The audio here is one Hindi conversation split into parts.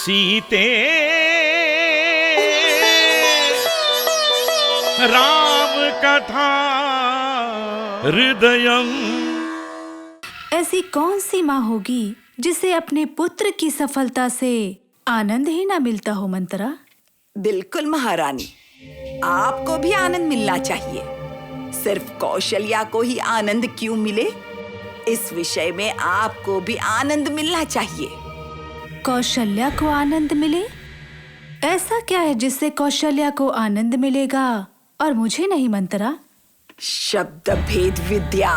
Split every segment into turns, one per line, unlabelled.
सीते राम कथा हृदयम।
ऐसी कौन सी माँ होगी जिसे अपने पुत्र की सफलता से आनंद ही ना मिलता हो मंत्रा?
बिल्कुल महारानी, आपको भी आनंद मिलना चाहिए। सिर्फ कौशल्या को ही आनंद क्यों मिले? इस विषय में आपको भी आनंद मिलना चाहिए।
कौशल्या को आनंद मिले? ऐसा क्या है जिससे कौशल्या को आनंद मिलेगा और मुझे नहीं मंत्रा?
शब्द भेद विद्या।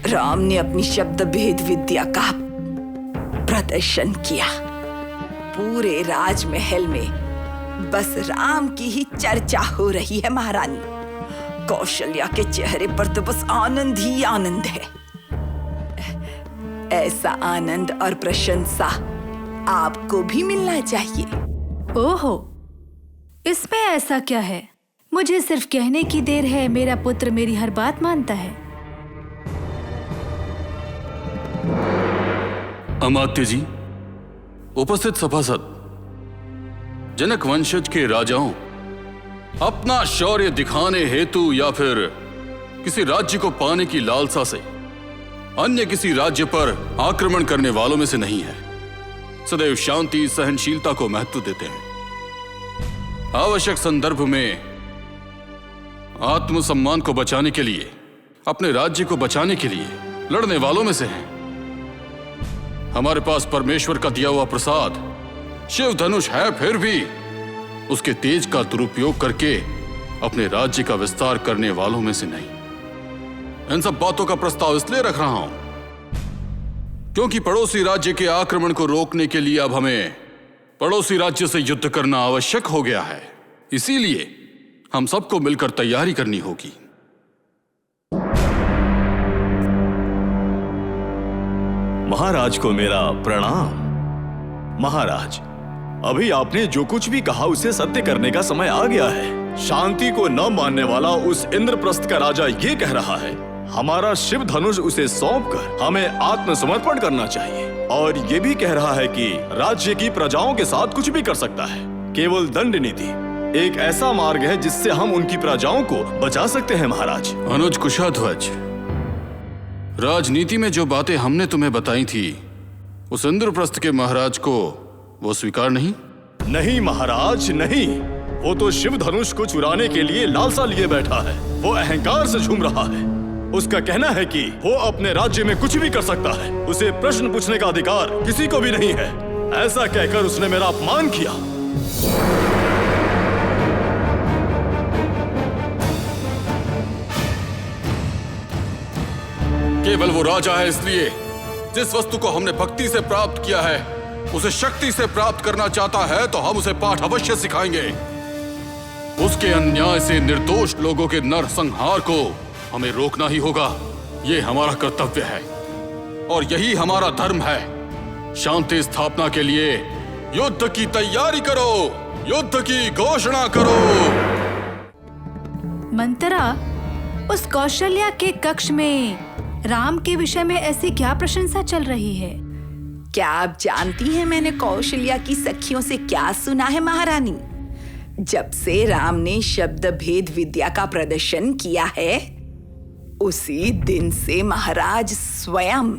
राम ने अपनी शब्द भेद विद्या का प्रदर्शन किया। पूरे राजमहल में बस राम की ही चर्चा हो रही है महारानी। कौशल्या के चेहरे पर तो बस आनंद ही आनंद है। ऐसा आनंद और प्रशंसा आपको भी मिलना चाहिए।
ओहो, इसमें ऐसा क्या है? मुझे सिर्फ कहने की देर है, मेरा पुत्र मेरी हर बात मानता है।
अमात्य जी, उपस्थित सभासद, जनक वंशज के राजाओं अपना शौर्य दिखाने हेतु या फिर किसी राज्य को पाने की लालसा से अन्य किसी राज्य पर आक्रमण करने वालों में से नहीं है। सदैव शांति सहनशीलता को महत्व देते हैं। आवश्यक संदर्भ में आत्मसम्मान को बचाने के लिए, अपने राज्य को बचाने के लिए लड़ने वालों में से हैं। हमारे पास परमेश्वर का दिया हुआ प्रसाद शिव धनुष है, फिर भी उसके तेज का दुरुपयोग करके अपने राज्य का विस्तार करने वालों में से नहीं। इन सब बातों का प्रस्ताव इसलिए रख रहा हूं क्योंकि पड़ोसी राज्य के आक्रमण को रोकने के लिए अब हमें पड़ोसी राज्य से युद्ध करना आवश्यक हो गया है। इसीलिए हम सबको मिलकर तैयारी करनी होगी।
महाराज को मेरा प्रणाम। महाराज, अभी आपने जो कुछ भी कहा उसे सत्य करने का समय आ गया है। शांति को न मानने वाला उस इंद्रप्रस्थ का राजा ये कह रहा है, हमारा शिव धनुष उसे सौंपकर हमें आत्मसमर्पण करना चाहिए। और ये भी कह रहा है कि राज्य की प्रजाओं के साथ कुछ भी कर सकता है। केवल दंड नीति एक ऐसा मार्ग है जिससे हम उनकी प्रजाओं को बचा सकते हैं। महाराज
अनुज कुशाध्वज, राजनीति में जो बातें हमने तुम्हें बताई थी उस इंद्रप्रस्थ के महाराज को वो स्वीकार नहीं?
नहीं महाराज, नहीं। वो तो शिव धनुष को चुराने के लिए लालसा लिए बैठा है। वो अहंकार से झूम रहा है। उसका कहना है कि वो अपने राज्य में कुछ भी कर सकता है। उसे प्रश्न पूछने का अधिकार किसी को भी नहीं है। ऐसा कहकर उसने मेरा अपमान किया।
केवल वो राजा है इसलिए जिस वस्तु को हमने भक्ति से प्राप्त किया है उसे शक्ति से प्राप्त करना चाहता है तो हम उसे पाठ अवश्य सिखाएंगे। उसके अन्याय से निर्दोष लोगों के नरसंहार को हमें रोकना ही होगा। ये हमारा कर्तव्य है और यही हमारा धर्म है। शांति स्थापना के लिए युद्ध की तैयारी करो, युद्ध की घोषणा करो।
मंत्रा, उस कौशल्या के कक्ष में राम के विषय में ऐसी क्या प्रशंसा चल रही है?
क्या आप जानती हैं मैंने कौशल्या की सखियों से क्या सुना है महारानी? जब से राम ने शब्द भेद विद्या का प्रदर्शन किया है उसी दिन से महाराज स्वयं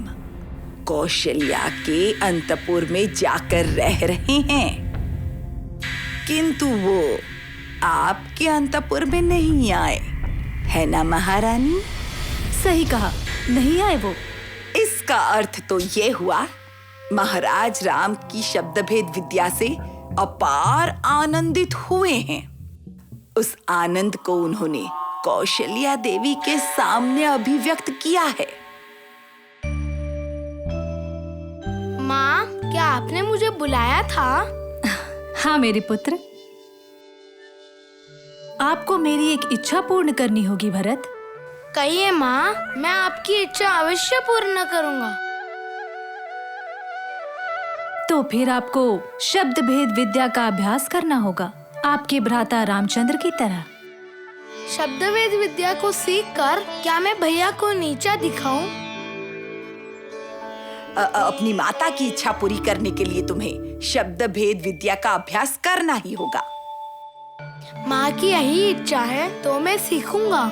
कौशल्या के अंतपुर में जाकर रह रहे हैं, किंतु वो आपके अंतपुर में नहीं आए, है ना महारानी?
सही कहा, नहीं आए वो।
इसका अर्थ तो ये हुआ महाराज राम की शब्द भेद विद्या से अपार आनंदित हुए हैं। उस आनंद को उन्होंने कौशल्या देवी के सामने अभिव्यक्त किया है।
माँ, क्या आपने मुझे बुलाया था?
हाँ मेरे पुत्र, आपको मेरी एक इच्छा पूर्ण करनी होगी भरत।
कहिए माँ, मैं आपकी इच्छा अवश्य पूर्ण करूँगा।
तो फिर आपको शब्द भेद विद्या का अभ्यास करना होगा, आपके भ्राता रामचंद्र की तरह।
शब्द भेद विद्या को सीखकर क्या मैं भैया को नीचा दिखाऊं?
अपनी माता की इच्छा पूरी करने के लिए तुम्हें शब्द भेद विद्या का अभ्यास करना ही होगा।
माँ की यही इच्छा है तो मैं सीखूंगा।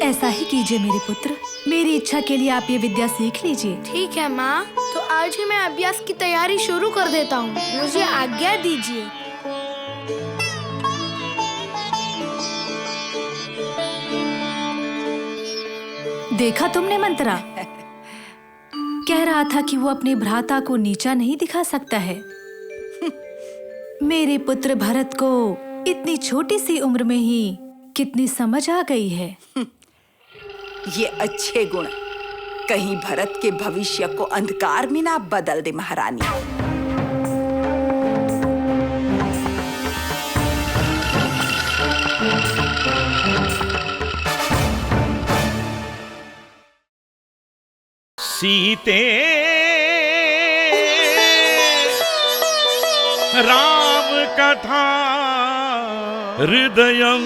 ऐसा ही कीजिए मेरे पुत्र, मेरी इच्छा के लिए आप ये विद्या सीख लीजिए।
ठीक है माँ, तो आज ही मैं अभ्यास की तैयारी शुरू कर देता हूँ। मुझे आज्ञा दीजिए।
देखा तुमने मंत्रा, कह रहा था कि वो अपने भ्राता को नीचा नहीं दिखा सकता है। मेरे पुत्र भरत को इतनी छोटी सी उम्र में ही कितनी समझ आ गई है।
ये अच्छे गुण कहीं भरत के भविष्य को अंधकार में ना बदल दे महारानी।
सीते राम कथा हृदयं